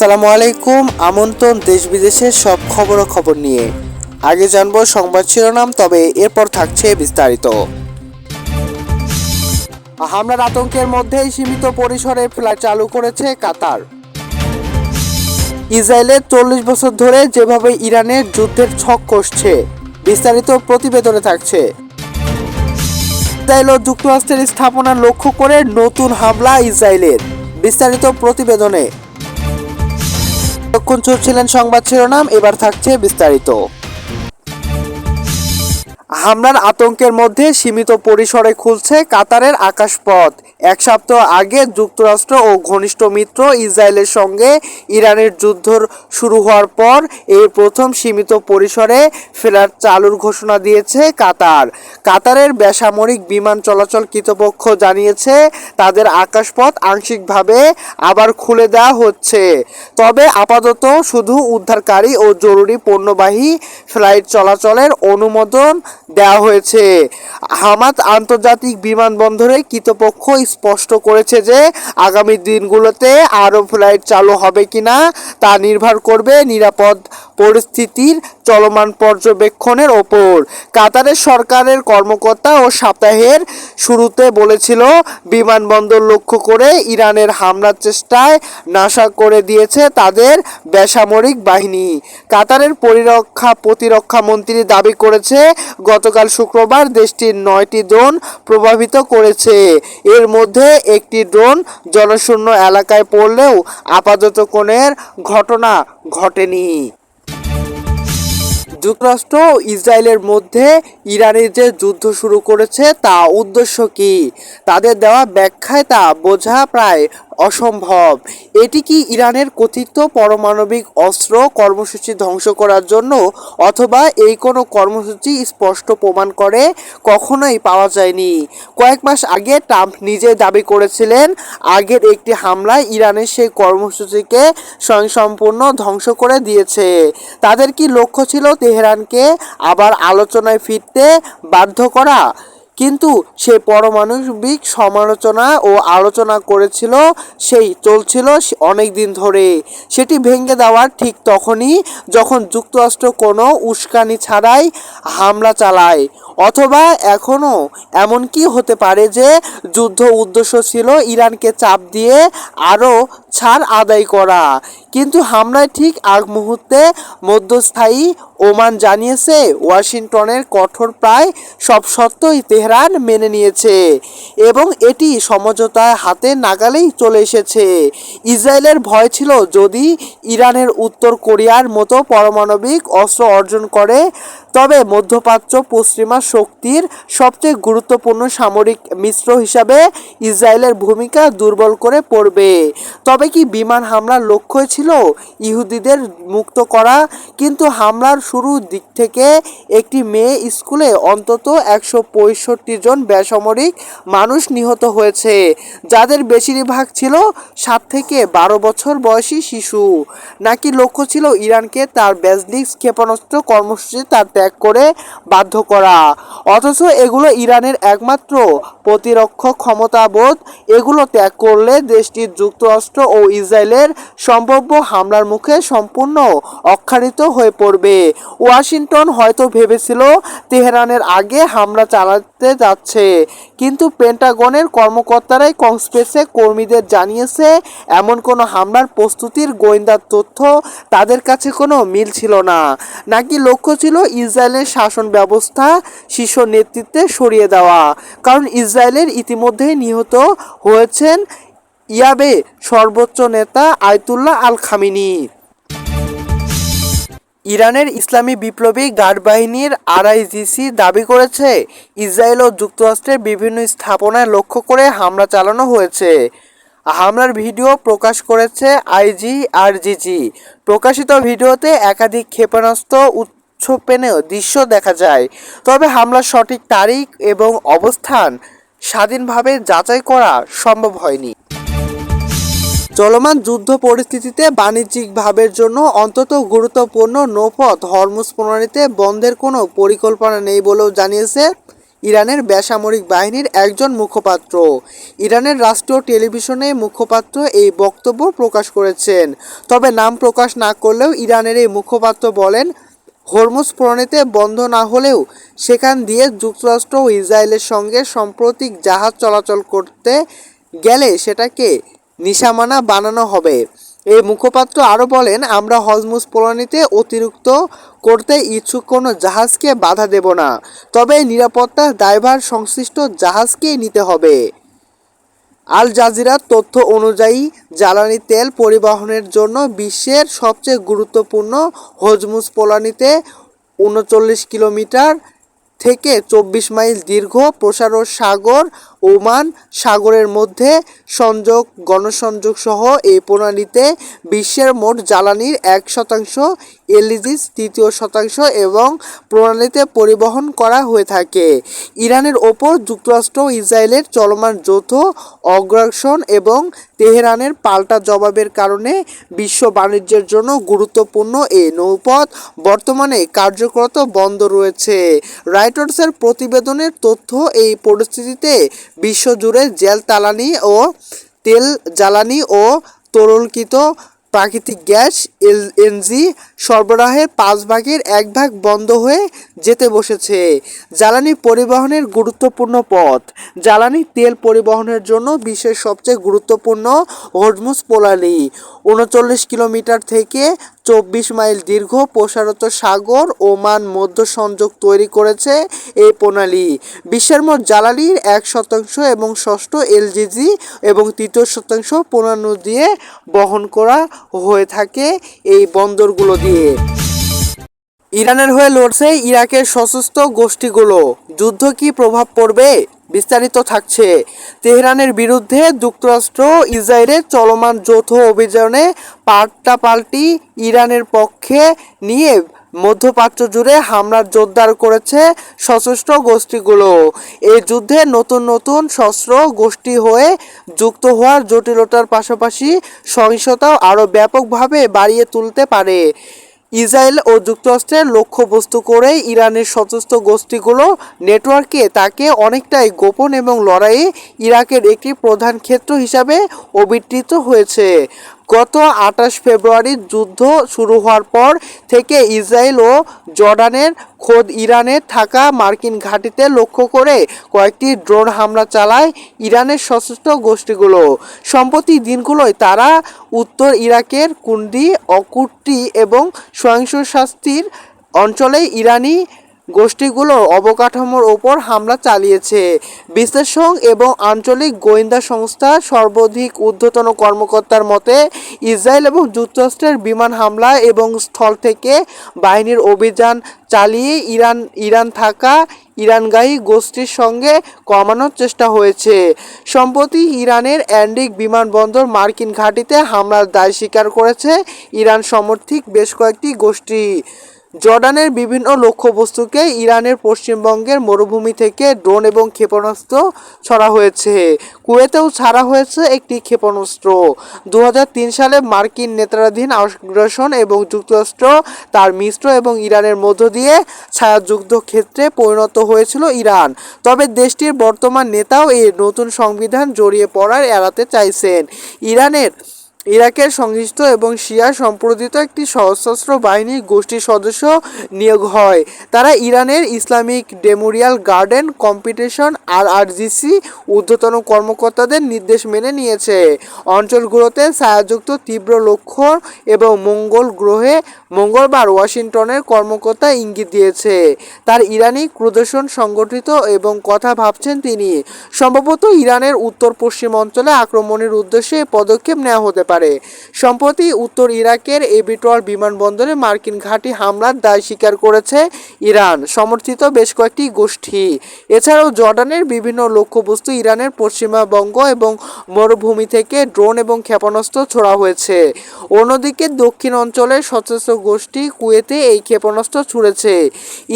আসসালামু আলাইকুম। আমন্ত্রণ দেশ বিদেশের সব খবর নিয়ে। আগে জানবো সংবাদ শিরোনাম, তবে এরপর থাকছে বিস্তারিত। হামলার আতঙ্কের মধ্যেই সীমিত পরিসরে ফ্লাইট চালু করেছে কাতার। ইসরায়েলের 40 বছর ধরে যেভাবে ইরানের যুদ্ধের ছক কষছে, বিস্তারিত প্রতিবেদনে থাকছে। ইসরায়েল ও যুক্তরাষ্ট্রের স্থাপনা লক্ষ্য করে নতুন হামলা ইসরায়েলের, বিস্তারিত প্রতিবেদনে। তখন চলছিলেন সংবাদ শিরোনাম, এবার থাকছে বিস্তারিত। হামলার আতঙ্কের মধ্যে সীমিত পরিসরে খুলছে কাতারের আকাশপথ। এক সপ্তাহ আগে যুক্তরাষ্ট্র ও ঘনিষ্ঠ মিত্র ইসরায়েলের সঙ্গে ইরানের যুদ্ধ শুরু হওয়ার পর এই প্রথম সীমিত পরিসরে ফ্লাইট চালুর ঘোষণা দিয়েছে কাতার। কাতারের বেসামরিক বিমান চলাচল কর্তৃপক্ষ জানিয়েছে তাদের আকাশপথ আংশিকভাবে আবার খুলে দেওয়া হচ্ছে, তবে আপাতত শুধু উদ্ধারকারী ও জরুরি পণ্যবাহী ফ্লাইট চলাচলের অনুমোদন দেওয়া হয়েছে। হামাদ আন্তর্জাতিক বিমানবন্দরে কর্তৃপক্ষ স্পষ্ট করেছে যে আগামী দিনগুলোতে আরও ফ্লাইট চালু হবে কিনা তা নির্ভর করবে নিরাপদ পরিস্থিতির চলমান পর্যবেক্ষণের ওপর। কাতারের সরকারের কর্মকর্তা ও সপ্তাহের শুরুতে বলেছিল, বিমানবন্দর লক্ষ্য করে ইরানের হামলার চেষ্টায় নাশা করে দিয়েছে তাদের বেসামরিক বাহিনী। কাতারের প্রতিরক্ষা মন্ত্রী দাবি করেছে, গতকাল শুক্রবার দেশটির 9টি ড্রোন প্রভাবিত করেছে। এর মধ্যে একটি ড্রোন জনশূন্য এলাকায় পড়লেও আপাতত কোনো ঘটনা ঘটেনি। যুক্তরাষ্ট্র ও ইসরায়েলের মধ্যে ইরানের যে যুদ্ধ শুরু করেছে তা উদ্দেশ্য কি, তাদের দেওয়া ব্যাখ্যায় তা বোঝা প্রায় অসম্ভব। এটি কি ইরানের কথিত পারমাণবিক অস্ত্র কর্মসূচি ধ্বংস করার জন্য, অথবা এই কোনো কর্মসূচি স্পষ্ট প্রমাণ করে কখনোই পাওয়া যায়নি। কয়েক মাস আগে ট্রাম্প নিজে দাবি করেছিলেন আগের একটি হামলায় ইরানের সেই কর্মসূচিকে স্বয়ংসম্পূর্ণ ধ্বংস করে দিয়েছে। তাদের কি লক্ষ্য ছিল তেহরানকে আবার আলোচনায় ফিরতে বাধ্য করা? কিন্তু সেই পারমাণবিক সমালোচনা ও আলোচনা করেছিল সেই চলছিল অনেক দিন ধরে। সেটি ভেঙে দেওয়ার ঠিক তখনই যখন যুক্তরাষ্ট্র কোনো উস্কানি ছাড়াই হামলা চালায়। অথবা এখনও এমন কি হতে পারে যে যুদ্ধ উদ্দেশ্য ছিল ইরানকে চাপ দিয়ে আরও ছাড় আদায় করা, কিন্তু হামলায় ঠিক আগ মুহূর্তে মধ্যস্থায়ী ওমান জানিয়েছে ওয়াশিংটনের কঠোর প্রায় সব শর্তই তেহরান মেনে নিয়েছে এবং এটি সমঝোতার হাতে নাগালেই চলে এসেছে। ইসরায়েলের ভয় ছিল যদি ইরানের উত্তর কোরিয়ার মতো পারমাণবিক অস্ত্র অর্জন করে, তবে মধ্যপ্রাচ্য পশ্চিমা শক্তির সবচেয়ে গুরুত্বপূর্ণ সামরিক মিত্র হিসাবে ইসরায়েলের ভূমিকা দুর্বল করে পড়বে। তবে কি বিমান হামলার লক্ষ্য ছিল ইহুদিদের মুক্ত করা? কিন্তু হামলার শুরুর দিক থেকে একটি মেয়ে স্কুলে অন্তত 165 জন বেসামরিক মানুষ নিহত হয়েছে, যাদের বেশিরভাগ ছিল 7 থেকে 12 বছর বয়সী শিশু। নাকি লক্ষ্য ছিল ইরানকে তার ব্যালিস্টিক ক্ষেপণাস্ত্র কর্মসূচি তার ত্যাগ করে বাধ্য করা? অথচ এগুলো ইরানের একমাত্র প্রতিরক্ষা ক্ষমতাবোধ। এগুলো ত্যাগ করলে দেশটির যুক্তরাষ্ট্র ও ইসরায়েলের সম্ভাব্য হামলার মুখে সম্পূর্ণ অক্ষারিত হয়ে পড়বে। ওয়াশিংটন হয়তো ভেবেছিল তেহরানের আগে হামলা চালাতে যাচ্ছে, কিন্তু পেন্টাগনের কর্মকর্তারাই কংগ্রেসে কর্মীদের জানিয়েছে এমন কোনো হামলার প্রস্তুতির গোয়েন্দা তথ্য তাদের কাছে কোনো মিল ছিল না। নাকি লক্ষ্য ছিল ইসরায়েলের শাসন ব্যবস্থা শীর্ষ নেতৃত্বে সরিয়ে দেওয়া, কারণ ইসরায়েলের ইতিমধ্যেই নিহত হয়েছেন ইয়াবে সর্বোচ্চ নেতা আয়াতুল্লাহ আল খামেনি। ইরানের ইসলামী বিপ্লবী গার্ড বাহিনীর আরআইজিসি দাবি করেছে ইসরায়েল ও যুক্তরাষ্ট্রের বিভিন্ন স্থাপনায় লক্ষ্য করে হামলা চালানো হয়েছে। হামলার ভিডিও প্রকাশ করেছে আইজিআরজিজি। প্রকাশিত ভিডিওতে একাধিক ক্ষেপণাস্ত্র উৎক্ষেপণের দৃশ্য দেখা যায়, তবে হামলার সঠিক তারিখ এবং অবস্থান স্বাধীনভাবে যাচাই করা সম্ভব হয়নি। চলমান যুদ্ধ পরিস্থিতিতে বাণিজ্যিকভাবের জন্য অন্তত গুরুত্বপূর্ণ নৌপথ হরমুজ প্রণালীতে বন্ধের কোনো পরিকল্পনা নেই বলেও জানিয়েছে ইরানের বেসামরিক বাহিনীর একজন মুখপাত্র। ইরানের রাষ্ট্রীয় টেলিভিশনে মুখপাত্র এই বক্তব্য প্রকাশ করেছেন। তবে নাম প্রকাশ না করলেও ইরানের এই মুখপাত্র বলেন, হরমুজ প্রণালীতে বন্ধ না হলেও সেখান দিয়ে যুক্তরাষ্ট্র ও ইসরায়েলের সঙ্গে সাম্প্রতিক জাহাজ চলাচল করতে গেলে সেটাকে নিশানা বানানো হবে। এই মুখপাত্র আরও বলেন, আমরা হরমুজ প্রণালীতে অতিরিক্ত করতে ইচ্ছুক কোনো জাহাজকে বাধা দেব না, তবে নিরাপত্তার দায়ভার সংশ্লিষ্ট জাহাজকেই নিতে হবে। আল জাজিরার তথ্য অনুযায়ী জ্বালানি তেল পরিবহনের জন্য বিশ্বের সবচেয়ে গুরুত্বপূর্ণ হরমুজ প্রণালীতে ৩৯ কিলোমিটার থেকে ২৪ মাইল দীর্ঘ প্রসারণ সাগর ওমান সাগরের মধ্যে সংযোগ গণসংযোগ সহ এই প্রণালীতে বিশ্বের মোট জ্বালানির ১%, এলএনজি ৩/৩ এবং প্রণালীতে পরিবহন করা হয়ে থাকে। ইরানের ওপর যুক্তরাষ্ট্র ও ইসরায়েলের চলমান যৌথ অগ্রাসন এবং তেহরানের পাল্টা জবাবের কারণে বিশ্ব বাণিজ্যের জন্য গুরুত্বপূর্ণ এই নৌপথ বর্তমানে কার্যকরত বন্ধ রয়েছে। রয়টার্সের প্রতিবেদনের তথ্য, এই পরিস্থিতিতে বিশ্বজুড়ে তেল জ্বালানি ও তরলকৃত প্রাকৃতিক গ্যাস এলএনজি সরবরাহের 1/5 বন্ধ হয়ে যেতে বসেছে। জ্বালানি পরিবহনের গুরুত্বপূর্ণ পথ। জ্বালানি তেল পরিবহনের জন্য বিশ্বের সবচেয়ে গুরুত্বপূর্ণ হরমুজ প্রণালী ৩৯ কিলোমিটার থেকে ২৪ মাইল দীর্ঘ প্রসারিত সাগর ওমান মধ্য সংযোগ তৈরি করেছে। এই প্রণালী বিশ্বের মোট জ্বালানির 1% এবং ষষ্ঠ এলএনজি এবং 3/4 পণ্য দিয়ে বহন করা হয়ে থাকে এই বন্দরগুলো দিয়ে। ইরানের হয়ে লড়ছে ইরাকের সশস্ত্র গোষ্ঠীগুলো, যুদ্ধ কি প্রভাব পড়বে? বিস্তারিত থাকছে। তেহরানের বিরুদ্ধে যুক্তরাষ্ট্র ইসরায়েলের চলমান যৌথ অভিযানে পাল্টাপাল্টি ইরানের পক্ষে নিয়ে মধ্যপ্রাচ্য জুড়ে হামলার জোরদার করেছে সশস্ত্র গোষ্ঠীগুলো। এই যুদ্ধে নতুন নতুন সশস্ত্র গোষ্ঠী হয়ে যুক্ত হওয়ার জটিলতার পাশাপাশি সহিংসতাও আরও ব্যাপকভাবে বাড়িয়ে তুলতে পারে। ইসরায়েল ও যুক্তরাষ্ট্রের লক্ষ্যবস্তু করে ইরানের সশস্ত্র গোষ্ঠীগুলো নেটওয়ার্কে তাকে অনেকটাই গোপন এবং লড়াইয়ে ইরাকের একটি প্রধান ক্ষেত্র হিসাবে অভিহিত হয়েছে। গত ২৮ ফেব্রুয়ারি যুদ্ধ শুরু হওয়ার পর থেকে ইসরায়েল ও জর্ডানের খোদ ইরানে থাকা মার্কিন ঘাঁটিতে লক্ষ্য করে কয়েকটি ড্রোন হামলা চালায় ইরানের সশস্ত্র গোষ্ঠীগুলো। সম্প্রতি দিনগুলোয় তারা উত্তর ইরাকের কুর্দি, অকুর্দি এবং সহিংসশাস্তির অঞ্চলে ইরানি গোষ্ঠীগুলোর অবকাঠামোর ওপর হামলা চালিয়েছে। বিশ্লেষক এবং আঞ্চলিক গোয়েন্দা সংস্থার সর্বাধিক ঊর্ধ্বতন কর্মকর্তার মতে, ইসরায়েল এবং যুক্তরাষ্ট্রের বিমান হামলা এবং স্থল থেকে বাহিনীর অভিযান চালিয়ে ইরান থাকা ইরানগাহী গোষ্ঠীর সঙ্গে কমানোর চেষ্টা হয়েছে। সম্প্রতি ইরানের অ্যান্ডিক বিমানবন্দর মার্কিন ঘাঁটিতে হামলার দায় স্বীকার করেছে ইরান সমর্থিত বেশ কয়েকটি গোষ্ঠী। জর্ডানের বিভিন্ন লক্ষ্যবস্তুকে ইরানের পশ্চিমবঙ্গের মরুভূমি থেকে ড্রোন এবং ক্ষেপণাস্ত্র ছড়া হয়েছে। কুয়েতেও ছাড়া হয়েছে একটি ক্ষেপণাস্ত্র। ২০০৩ সালে মার্কিন নেতৃত্বাধীন আগ্রাসন এবং যুক্তরাষ্ট্র তার মিত্র এবং ইরানের মধ্য দিয়ে ছায়াযুদ্ধ ক্ষেত্রে পরিণত হয়েছিল ইরান। তবে দেশটির বর্তমান নেতাও এই নতুন সংবিধান জড়িয়ে পড়ার এড়াতে চাইছেন। ইরাকের সংশ্লিষ্ট এবং শিয়া সম্প্রদিত একটি সশস্ত্র বাহিনী গোষ্ঠীর সদস্য নিয়োগ হয়। তারা ইরানের ইসলামিক মেমোরিয়াল গার্ডেন কম্পিটিশন আরআরজিসি ঊর্ধ্বতন কর্মকর্তাদের নির্দেশ মেনে নিয়েছে। অঞ্চলগুলোতে ছায়াযুক্ত তীব্র লক্ষ্য এবং মঙ্গলবার ওয়াশিংটনের কর্মকর্তা ইঙ্গিত দিয়েছে তার ইরানি ক্রুদেশন সংগঠিত এবং কথা ভাবছেন তিনি। সম্ভবত ইরানের উত্তর পশ্চিম অঞ্চলে আক্রমণের উদ্দেশ্যে পদক্ষেপ নেওয়া হতে পারে। সম্প্রতি উত্তর ইরাকের এবিটর বিমানবন্দরে মার্কিন ঘাঁটি হামলার দায় স্বীকার করেছে ইরান সমর্থিত বেশ কয়েকটি গোষ্ঠী। এছাড়াও জর্ডানের বিভিন্ন লক্ষ্যবস্তু ইরানের পশ্চিমবঙ্গ এবং মরুভূমি থেকে ড্রোন এবং ক্ষেপণাস্ত্র ছোড়া হয়েছে। অন্যদিকে দক্ষিণ অঞ্চলের সশস্ত্র গোষ্ঠী কুয়েতে এই ক্ষেপণাস্ত্র ছুড়েছে।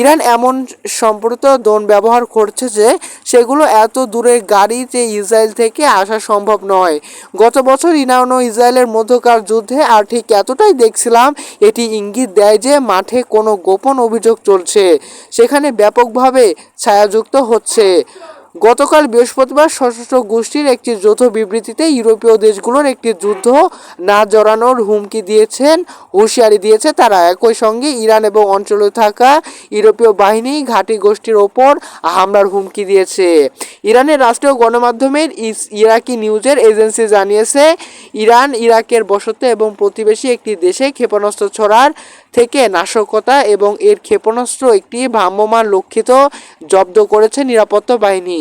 ইরান এমন সম্প্রত ড্রোন ব্যবহার করছে যে সেগুলো এত দূরের গাড়ি যে ইসরায়েল থেকে আসা সম্ভব নয়। গত বছর ইরান ও ইসরায়েল ইসরায়েলের মধ্যকার যুদ্ধে, আর ঠিক এতটাই দেখছিলাম এটি ইঙ্গিত দেয় যে মাঠে কোনো গোপন অভিযোগ চলছে, সেখানে ব্যাপকভাবে ছায়াযুক্ত হচ্ছে। গতকাল বৃহস্পতিবার সশস্ত্র গোষ্ঠীর একটি যৌথ বিবৃতিতে ইউরোপীয় দেশগুলোর একটি যুদ্ধ না জড়ানোর হুমকি দিয়েছেন, হুঁশিয়ারি দিয়েছে তারা। একই সঙ্গে ইরান এবং অঞ্চলে থাকা ইউরোপীয় বাহিনী ঘাঁটি গোষ্ঠীর ওপর হামলার হুমকি দিয়েছে। ইরানের রাষ্ট্রীয় গণমাধ্যমের ইরাকি নিউজের এজেন্সি জানিয়েছে, ইরান ইরাকের বসতি এবং প্রতিবেশী একটি দেশে ক্ষেপণাস্ত্র ছড়ার থেকে নাশকতা এবং এর ক্ষেপণাস্ত্র একটি ভ্রাম্যমাণ লক্ষিত জব্দ করেছে নিরাপত্তা বাহিনী।